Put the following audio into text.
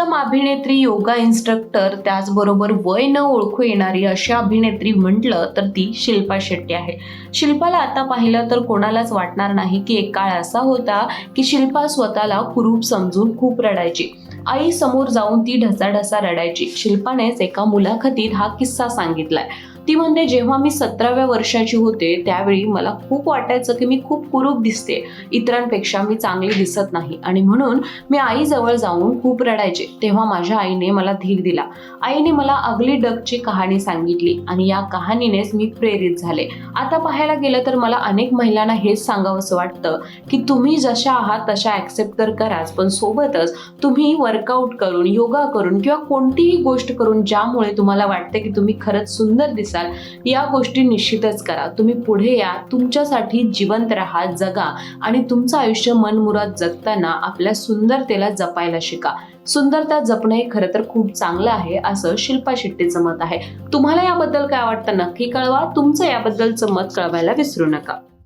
उत्तम अभिनेत्री, योगा इन्स्ट्रक्टर, त्याचबरोबर वय न ओळखू येणारी अशी अभिनेत्री म्हटलं तर ती शिल्पा शेट्टी आहे. शिल्पाला आता पाहिलं तर कोणालाच वाटणार नाही की एक काळ असा होता की शिल्पा स्वतःला कुरूप समजून खूप रडायची. आई समोर जाऊन ती ढसाढसा रडायची. शिल्पानेच एका मुलाखतीत हा किस्सा सांगितलाय. ती म्हणते, जेव्हा मी 17व्या वर्षाची होते त्यावेळी मला खूप वाटायचं की मी खूप कुरूप दिसते, इतरांपेक्षा मी चांगली दिसत नाही आणि म्हणून मी आईजवळ जाऊन खूप रडायचे. तेव्हा माझ्या आईने मला धीर दिला. आईने मला अगली डकची कहाणी सांगितली आणि या कहाणीनेच मी प्रेरित झाले. आता पाहायला गेलं तर मला अनेक महिलांना हेच सांगावंसं वाटतं की तुम्ही जशा आहात तशा ॲक्सेप्ट तर कराच, पण सोबतच तुम्ही वर्कआउट करून, योगा करून किंवा कोणतीही गोष्ट करून ज्यामुळे तुम्हाला वाटते की तुम्ही खरंच सुंदर दिसाल, या गोष्टी निश्चितच करा. तुम्ही पुढे या, तुमच्यासाठी जिवंत राहा, जगा आणि तुमचं आयुष्य मनमुराद जगताना आपल्या सुंदरतेला जपायला शिका. सुंदरता जपणं हे खरं तर खूप चांगलं आहे, असं शिल्पा शेट्टीचं मत आहे. तुम्हाला याबद्दल काय वाटतं नक्की कळवा. तुमचं याबद्दलचं मत कळवायला विसरू नका.